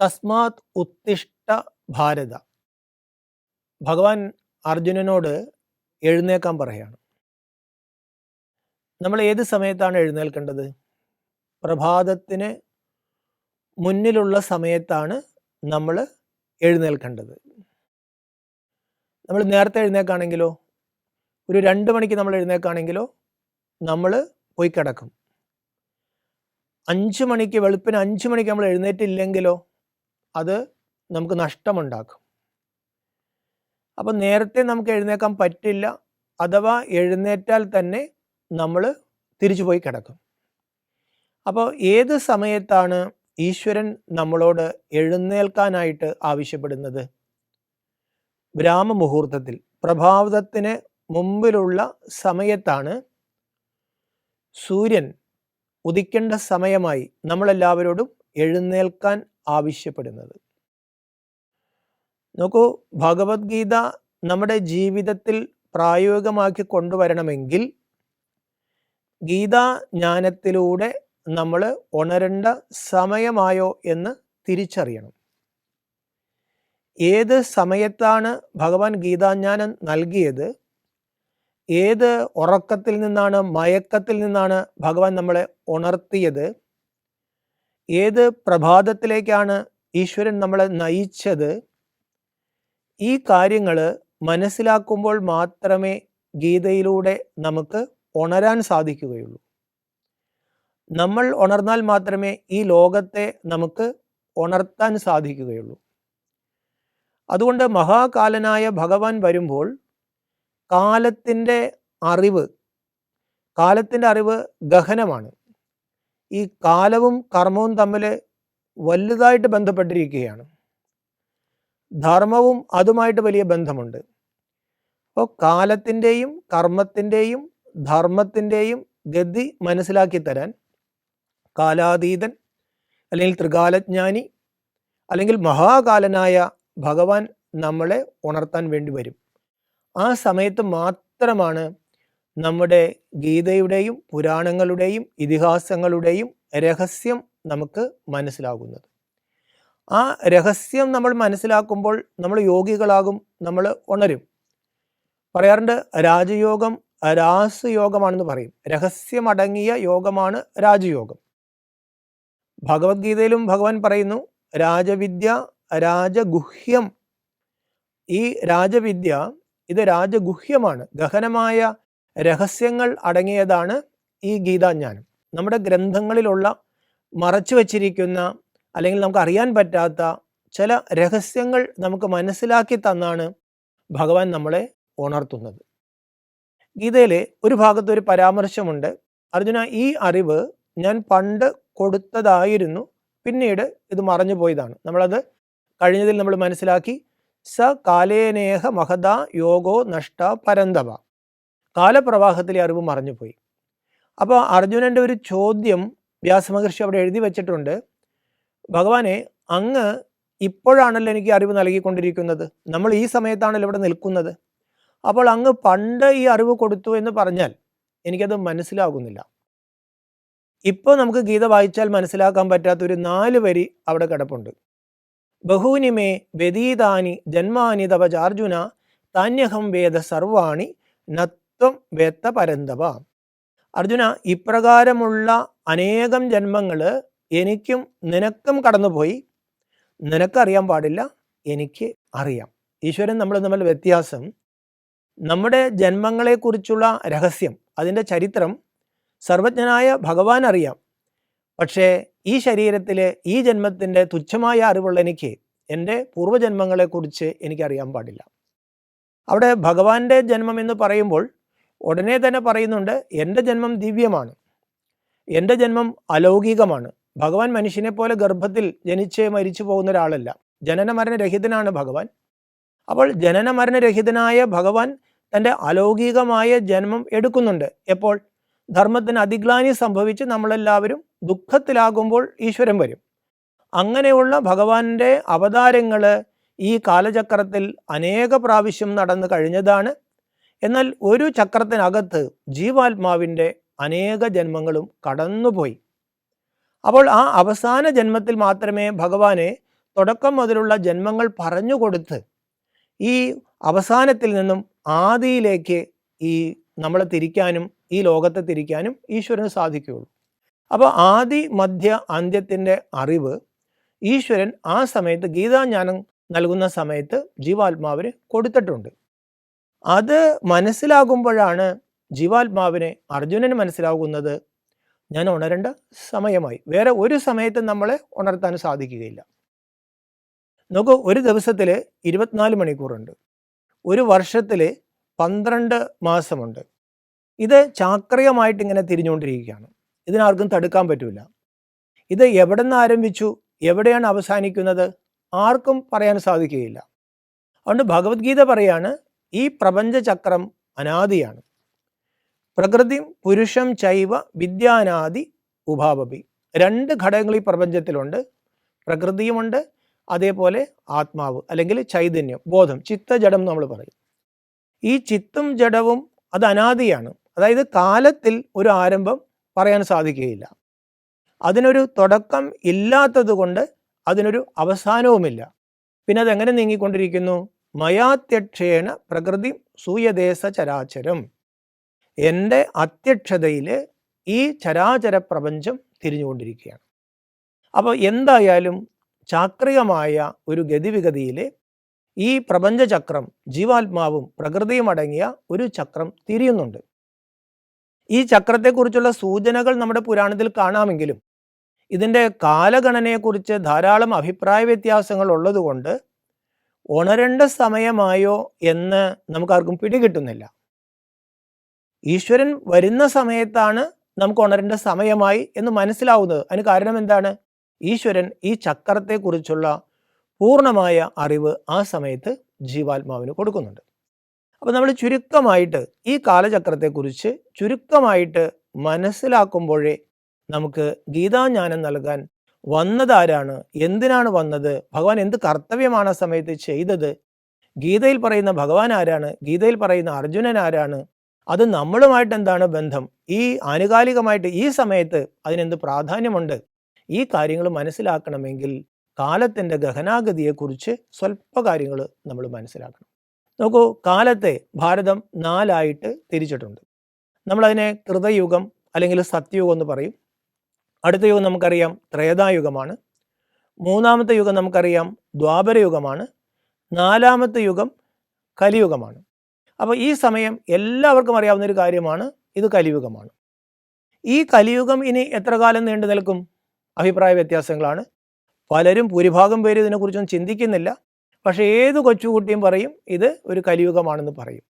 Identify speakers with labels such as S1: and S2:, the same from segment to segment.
S1: തസ്മാത് ഉത്തിഷ്ഠ ഭാരത. ഭഗവാൻ അർജുനനോട് എഴുന്നേക്കാൻ പറയാണ്. നമ്മൾ ഏത് സമയത്താണ് എഴുന്നേൽക്കേണ്ടത്? പ്രഭാതത്തിന് മുന്നിലുള്ള സമയത്താണ് നമ്മൾ എഴുന്നേൽക്കേണ്ടത്. നമ്മൾ നേരത്തെ എഴുന്നേൽക്കുകയാണെങ്കിലോ, ഒരു 2 മണിക്ക് നമ്മൾ എഴുന്നേൽക്കുകയാണെങ്കിലോ നമ്മൾ പോയി കിടക്കും. 5 മണിക്ക്, വെളുപ്പിന് 5 മണിക്ക് നമ്മൾ എഴുന്നേറ്റില്ലെങ്കിലോ അത് നമുക്ക് നഷ്ടമുണ്ടാക്കും. അപ്പം നേരത്തെ നമുക്ക് എഴുന്നേൽക്കാൻ പറ്റില്ല. അഥവാ എഴുന്നേറ്റാൽ തന്നെ നമ്മൾ തിരിച്ചു പോയി കിടക്കും. അപ്പോൾ ഏത് സമയത്താണ് ഈശ്വരൻ നമ്മളോട് എഴുന്നേൽക്കാനായിട്ട് ആവശ്യപ്പെടുന്നത്? ബ്രാഹ്മമുഹൂർത്തത്തിൽ, പ്രഭാതത്തിന് മുമ്പിലുള്ള സമയത്താണ് സൂര്യൻ ഉദിക്കേണ്ട സമയമായി നമ്മളെല്ലാവരോടും എഴുന്നേൽക്കാൻ ആവശ്യപ്പെടുന്നത്. നോക്കൂ, ഭഗവത്ഗീത നമ്മുടെ ജീവിതത്തിൽ പ്രായോഗികമാക്കി കൊണ്ടുവരണമെങ്കിൽ ഗീതാജ്ഞാനത്തിലൂടെ നമ്മൾ ഉണരേണ്ട സമയമായോ എന്ന് തിരിച്ചറിയണം. ഏത് സമയത്താണ് ഭഗവാൻ ഗീതാജ്ഞാനം നൽകിയത്? ഏത് ഉറക്കത്തിൽ നിന്നാണ്, മയക്കത്തിൽ നിന്നാണ് ഭഗവാൻ നമ്മളെ ഉണർത്തിയത്? ഏത് പ്രഭാതത്തിലേക്കാണ് ഈശ്വരൻ നമ്മളെ നയിച്ചത്? ഈ കാര്യങ്ങൾ മനസ്സിലാക്കുമ്പോൾ മാത്രമേ ഗീതയിലൂടെ നമുക്ക് ഉണരാൻ സാധിക്കുകയുള്ളൂ. നമ്മൾ ഉണർന്നാൽ മാത്രമേ ഈ ലോകത്തെ നമുക്ക് ഉണർത്താൻ സാധിക്കുകയുള്ളൂ. അതുകൊണ്ട് മഹാകാലനായ ഭഗവാൻ വരുമ്പോൾ കാലത്തിൻ്റെ അറിവ് ഗഹനമാണ്. ഈ കാലവും കർമ്മവും തമ്മിൽ വലുതായിട്ട് ബന്ധപ്പെട്ടിരിക്കുകയാണ്. ധർമ്മവും അതുമായിട്ട് വലിയ ബന്ധമുണ്ട്. അപ്പോൾ കാലത്തിൻ്റെയും കർമ്മത്തിൻ്റെയും ധർമ്മത്തിൻ്റെയും ഗതി മനസ്സിലാക്കി തരാൻ കാലാതീതൻ, അല്ലെങ്കിൽ ത്രികാലജ്ഞാനി, അല്ലെങ്കിൽ മഹാകാലനായ ഭഗവാൻ നമ്മളെ ഉണർത്താൻ വേണ്ടി വരും. ആ സമയത്ത് മാത്രമാണ് നമ്മുടെ ഗീതയുടെയും പുരാണങ്ങളുടെയും ഇതിഹാസങ്ങളുടെയും രഹസ്യം നമുക്ക് മനസ്സിലാകുന്നത്. ആ രഹസ്യം നമ്മൾ മനസ്സിലാക്കുമ്പോൾ നമ്മൾ യോഗികളാകും, നമ്മൾ ഉണരും. പറയാറുണ്ട്, രാജയോഗം രാസയോഗമാണെന്ന് പറയും. രഹസ്യമടങ്ങിയ യോഗമാണ് രാജയോഗം. ഭഗവത്ഗീതയിലും ഭഗവാൻ പറയുന്നു, രാജവിദ്യ രാജഗുഹ്യം. ഈ രാജവിദ്യ ഇത് രാജഗുഹ്യമാണ്. ഗഹനമായ രഹസ്യങ്ങൾ അടങ്ങിയതാണ് ഈ ഗീതാജ്ഞാനം. നമ്മുടെ ഗ്രന്ഥങ്ങളിലുള്ള മറച്ചു വച്ചിരിക്കുന്ന, അല്ലെങ്കിൽ നമുക്ക് അറിയാൻ പറ്റാത്ത ചില രഹസ്യങ്ങൾ നമുക്ക് മനസ്സിലാക്കി തന്നാണ് ഭഗവാൻ നമ്മളെ ഉണർത്തുന്നത്. ഗീതയിലെ ഒരു ഭാഗത്ത് ഒരു പരാമർശമുണ്ട്, അർജുന, ഈ അറിവ് ഞാൻ പണ്ട് കൊടുത്തതായിരുന്നു, പിന്നീട് ഇത് മറഞ്ഞു പോയതാണ്. നമ്മളത് കഴിഞ്ഞതിൽ നമ്മൾ മനസ്സിലാക്കി. സ കാലേനേഹ മഹദാ യോഗോ നഷ്ട പരന്തവ. കാലപ്രവാഹത്തിലെ അറിവ് മറഞ്ഞുപോയി. അപ്പോൾ അർജുനൻ്റെ ഒരു ചോദ്യം വ്യാസമഹർഷി അവിടെ എഴുതി വച്ചിട്ടുണ്ട്. ഭഗവാനെ, അങ്ങ് ഇപ്പോഴാണല്ലോ എനിക്ക് അറിവ് നൽകിക്കൊണ്ടിരിക്കുന്നത്, നമ്മൾ ഈ സമയത്താണല്ലോ ഇവിടെ നിൽക്കുന്നത്. അപ്പോൾ അങ്ങ് പണ്ട് ഈ അറിവ് കൊടുത്തു എന്ന് പറഞ്ഞാൽ എനിക്കത് മനസ്സിലാകുന്നില്ല. ഇപ്പോൾ നമുക്ക് ഗീത വായിച്ചാൽ മനസ്സിലാക്കാൻ പറ്റാത്തൊരു 4 വരി അവിടെ കിടപ്പുണ്ട്. ബഹൂനിമേ വ്യതീതാനി ജന്മാനി തവ ചാർജുന താന്യഹം വേദ സർവാണി നത്വം വേത്ത പരന്തവ. അർജുന, ഇപ്രകാരമുള്ള അനേകം ജന്മങ്ങൾ എനിക്കും നിനക്കും കടന്നുപോയി. നിനക്കറിയാൻ പാടില്ല, എനിക്ക് അറിയാം. ഈശ്വരൻ നമ്മൾ തമ്മിൽ വ്യത്യാസം. നമ്മുടെ ജന്മങ്ങളെക്കുറിച്ചുള്ള രഹസ്യം, അതിൻ്റെ ചരിത്രം സർവജ്ഞനായ ഭഗവാൻ അറിയാം. പക്ഷേ ഈ ശരീരത്തിൽ ഈ ജന്മത്തിൻ്റെ തുച്ഛമായ അറിവുള്ള എനിക്ക് എൻ്റെ പൂർവ്വജന്മങ്ങളെക്കുറിച്ച് എനിക്കറിയാൻ പാടില്ല. അവിടെ ഭഗവാന്റെ ജന്മം എന്ന് പറയുമ്പോൾ ഉടനെ തന്നെ പറയുന്നുണ്ട്, എൻ്റെ ജന്മം ദിവ്യമാണ്, എൻ്റെ ജന്മം അലൗകികമാണ്. ഭഗവാൻ മനുഷ്യനെ പോലെ ഗർഭത്തിൽ ജനിച്ച് മരിച്ചു പോകുന്ന ഒരാളല്ല. ജനന മരണരഹിതനാണ് ഭഗവാൻ. അപ്പോൾ ജനന മരണരഹിതനായ ഭഗവാൻ തൻ്റെ അലൗകികമായ ജന്മം എടുക്കുന്നുണ്ട്. എപ്പോൾ? ധർമ്മത്തിന് അതിഗ്ലാനി സംഭവിച്ച് നമ്മളെല്ലാവരും ദുഃഖത്തിലാകുമ്പോൾ ഈശ്വരൻ വരും. അങ്ങനെയുള്ള ഭഗവാന്റെ അവതാരങ്ങൾ ഈ കാലചക്രത്തിൽ അനേക പ്രാവശ്യം നടന്നു കഴിഞ്ഞതാണ്. എന്നാൽ ഒരു ചക്രത്തിനകത്ത് ജീവാത്മാവിൻ്റെ അനേക ജന്മങ്ങളും കടന്നുപോയി. അപ്പോൾ ആ അവസാന ജന്മത്തിൽ മാത്രമേ ഭഗവാനെ തുടക്കം മുതലുള്ള ജന്മങ്ങൾ പറഞ്ഞു കൊടുത്ത് ഈ അവസാനത്തിൽ നിന്നും ആദിയിലേക്ക് ഈ നമ്മളെ തിരിക്കാനും ഈ ലോകത്തെ തിരിക്കാനും ഈശ്വരന് സാധിക്കുകയുള്ളൂ. അപ്പോൾ ആദി മധ്യ അന്ത്യത്തിൻ്റെ അറിവ് ഈശ്വരൻ ആ സമയത്ത് ഗീതാജ്ഞാനം നൽകുന്ന സമയത്ത് ജീവാത്മാവിന് കൊടുത്തിട്ടുണ്ട്. അത് മനസ്സിലാകുമ്പോഴാണ് ജീവാത്മാവിനെ അർജുനന് മനസ്സിലാകുന്നത് ഞാൻ ഉണരേണ്ട സമയമായി. വേറെ ഒരു സമയത്തും നമ്മളെ ഉണർത്താൻ സാധിക്കുകയില്ല. നോക്കൂ, ഒരു ദിവസത്തിൽ 24 മണിക്കൂറുണ്ട്, ഒരു വർഷത്തിൽ 12 മാസമുണ്ട്. ഇത് ചാക്രികമായിട്ട് ഇങ്ങനെ തിരിഞ്ഞുകൊണ്ടിരിക്കുകയാണ്. ഇതിനാർക്കും തടുക്കാൻ പറ്റില്ല. ഇത് എവിടെ നിന്ന് ആരംഭിച്ചു, എവിടെയാണ് അവസാനിക്കുന്നത്, ആർക്കും പറയാൻ സാധിക്കുകയില്ല. അതുകൊണ്ട് ഭഗവത്ഗീത പറയാണ്, ഈ പ്രപഞ്ചചക്രം അനാദിയാണ്. പ്രകൃതി പുരുഷം ചൈവ വിദ്യാനാദി ഉഭാവപി. 2 ഘടകങ്ങൾ ഈ പ്രപഞ്ചത്തിലുണ്ട്. പ്രകൃതിയുമുണ്ട്, അതേപോലെ ആത്മാവ് അല്ലെങ്കിൽ ചൈതന്യം, ബോധം, ചിത്തജഡം നമ്മൾ പറയും. ഈ ചിത്തും ജഡവും അത് അനാദിയാണ്. അതായത് കാലത്തിൽ ഒരു ആരംഭം പറയാൻ സാധിക്കുകയില്ല. അതിനൊരു തുടക്കം ഇല്ലാത്തത് കൊണ്ട് അതിനൊരു അവസാനവുമില്ല. പിന്നെ അതെങ്ങനെ നീങ്ങിക്കൊണ്ടിരിക്കുന്നു? മയാത്യക്ഷേണ പ്രകൃതി സൂയദേശ ചരാചരം. എൻ്റെ അത്യക്ഷതയിൽ ഈ ചരാചര പ്രപഞ്ചം തിരിഞ്ഞുകൊണ്ടിരിക്കുകയാണ്. അപ്പോൾ എന്തായാലും ചാക്രികമായ ഒരു ഗതിവിഗതിയിൽ ഈ പ്രപഞ്ചചക്രം ജീവാത്മാവും പ്രകൃതിയും അടങ്ങിയ ഒരു ചക്രം തിരിയുന്നുണ്ട്. ഈ ചക്രത്തെക്കുറിച്ചുള്ള സൂചനകൾ നമ്മുടെ പുരാണത്തിൽ കാണാമെങ്കിലും ഇതിൻ്റെ കാലഗണനയെക്കുറിച്ച് ധാരാളം അഭിപ്രായ വ്യത്യാസങ്ങൾ ഉള്ളതുകൊണ്ട് ഉണരേണ്ട സമയമായോ എന്ന് നമുക്കാർക്കും പിടികിട്ടുന്നില്ല. ഈശ്വരൻ വരുന്ന സമയത്താണ് നമുക്ക് ഉണരേണ്ട സമയമായി എന്ന് മനസ്സിലാവുന്നത്. അതിന് കാരണം എന്താണ്? ഈശ്വരൻ ഈ ചക്രത്തെക്കുറിച്ചുള്ള പൂർണ്ണമായ അറിവ് ആ സമയത്ത് ജീവാത്മാവിന് കൊടുക്കുന്നുണ്ട്. അപ്പോൾ നമ്മൾ ചുരുക്കമായിട്ട് ഈ കാലചക്രത്തെക്കുറിച്ച് ചുരുക്കമായിട്ട് മനസ്സിലാക്കുമ്പോഴേ നമുക്ക് ഗീതാജ്ഞാനം നൽകാൻ വന്നതാരാണ്, എന്തിനാണ് വന്നത്, ഭഗവാൻ എന്ത് കർത്തവ്യമാണ് ആ സമയത്ത് ചെയ്തത്, ഗീതയിൽ പറയുന്ന ഭഗവാൻ ആരാണ്, ഗീതയിൽ പറയുന്ന അർജുനൻ ആരാണ്, അത് നമ്മളുമായിട്ട് എന്താണ് ബന്ധം, ഈ ആനുകാലികമായിട്ട് ഈ സമയത്ത് അതിനെന്ത് പ്രാധാന്യമുണ്ട്, ഈ കാര്യങ്ങൾ മനസ്സിലാക്കണമെങ്കിൽ കാലത്തിൻ്റെ ഗഹനാഗതിയെക്കുറിച്ച് സ്വല്പ കാര്യങ്ങൾ നമ്മൾ മനസ്സിലാക്കണം. നോക്കൂ, കാലത്തെ ഭാരതം 4 തിരിച്ചിട്ടുണ്ട്. നമ്മളതിനെ കൃതയുഗം അല്ലെങ്കിൽ സത്യയുഗം എന്ന് പറയും. അടുത്ത യുഗം നമുക്കറിയാം ത്രേതായുഗമാണ്. 3-ാമത്തെ യുഗം നമുക്കറിയാം ദ്വാപരയുഗമാണ്. 4-ാമത്തെ യുഗം കലിയുഗമാണ്. അപ്പോൾ ഈ സമയം എല്ലാവർക്കും അറിയാവുന്നൊരു കാര്യമാണ്, ഇത് കലിയുഗമാണ്. ഈ കലിയുഗം ഇനി എത്ര കാലം നീണ്ടു നിൽക്കും? അഭിപ്രായ വ്യത്യാസങ്ങളാണ്. പലരും, ഭൂരിഭാഗം പേര് ഇതിനെക്കുറിച്ചൊന്നും ചിന്തിക്കുന്നില്ല. പക്ഷേ ഏത് കൊച്ചുകുട്ടിയും പറയും ഇത് ഒരു കലിയുഗമാണെന്ന് പറയും.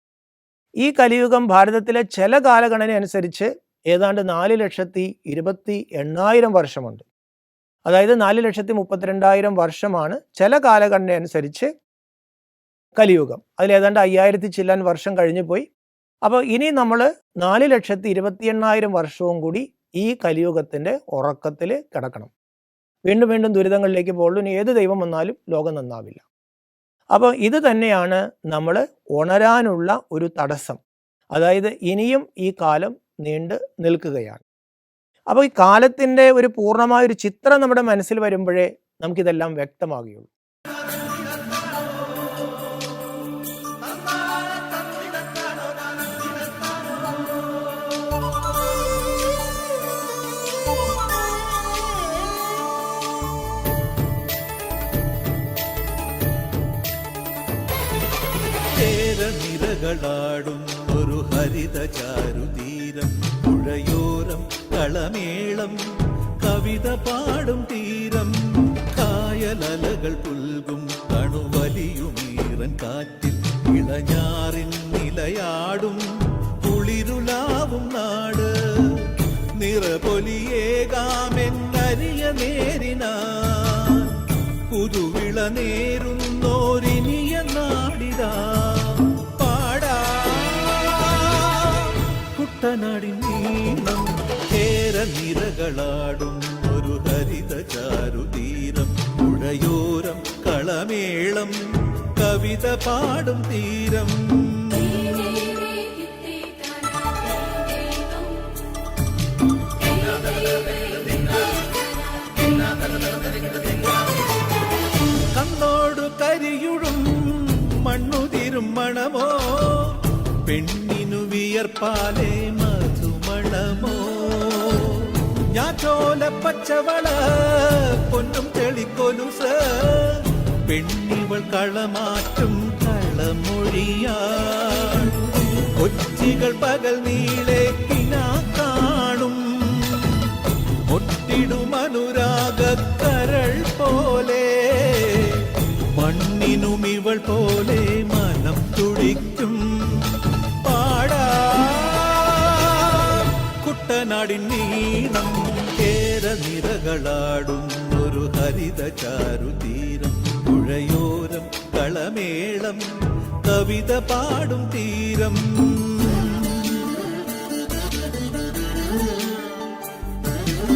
S1: ഈ കലിയുഗം ഭാരതത്തിലെ ചില കാലഗണന അനുസരിച്ച് ഏതാണ്ട് 4,28,000 വർഷമുണ്ട്. അതായത് 4,32,000 വർഷമാണ് ചില കാലഗണന അനുസരിച്ച് കലിയുഗം. അതിലേതാണ്ട് 5000 ചില്ലാൻ വർഷം കഴിഞ്ഞു പോയി. അപ്പോൾ ഇനി നമ്മൾ 4,28,000 വർഷവും കൂടി ഈ കലിയുഗത്തിൻ്റെ ഉറക്കത്തിൽ കിടക്കണം. വീണ്ടും വീണ്ടും ദുരിതങ്ങളിലേക്ക് പോകുള്ളൂ. ഇനി ഏത് ദൈവം വന്നാലും ലോകം നന്നാവില്ല. അപ്പോൾ ഇത് തന്നെയാണ് നമ്മൾ ഉണരാനുള്ള ഒരു തടസ്സം. അതായത് ഇനിയും ഈ കാലം നീണ്ടു നിൽക്കുകയാണ്. അപ്പോൾ ഈ കാലത്തിൻ്റെ ഒരു പൂർണ്ണമായൊരു ചിത്രം നമ്മുടെ മനസ്സിൽ വരുമ്പോഴേ നമുക്കിതെല്ലാം വ്യക്തമാകുകയുള്ളൂ.
S2: നിരകളാടും ഒരു ഹരിത ചാരുതീരം, പുഴയോരം കളമേളം കവിത പാടും തീരം, കായലലകൾ പുൽകും കണുവലിയുമീറൻ കാറ്റിൽ ഇളഞ്ഞാറിൻ നിലയാടും കുളിരുലാവും നാട്, നിറപൊലിയേകാമെന്നരിയ നേരിനാ പുതുവിള നേരുന്നോരിനിയ നാടിതാ കുട്ടനാടിൻ നീളം, കേരനിരകളാടും ഒരു ഹരിത ചാരുതീരം, പുഴയോരം കളമേളം കവിത പാടും തീരം. പാലേ മധുമണമോ ഞാറ്റോല പച്ചവള പൊന്നും തെളിക്കൊലുസ് പെണ്ണിവൾ കളമാറ്റും കളമൊഴിയാ കൊച്ചികൾ പകൽ നീളെ കിനാ കാണും ഒട്ടിടും അനുരാഗക്കരൾ പോലെ മണ്ണിനും ഇവൾ പോലെ മനം തുടിക്കും പാടാ കുട്ടനാടിൻ നീണം കേര നിറകളാടും ഒരു ഹരിത ചാരുതീരം പുഴയോരം കളമേളം കവിത പാടും തീരം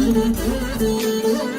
S3: Thank you.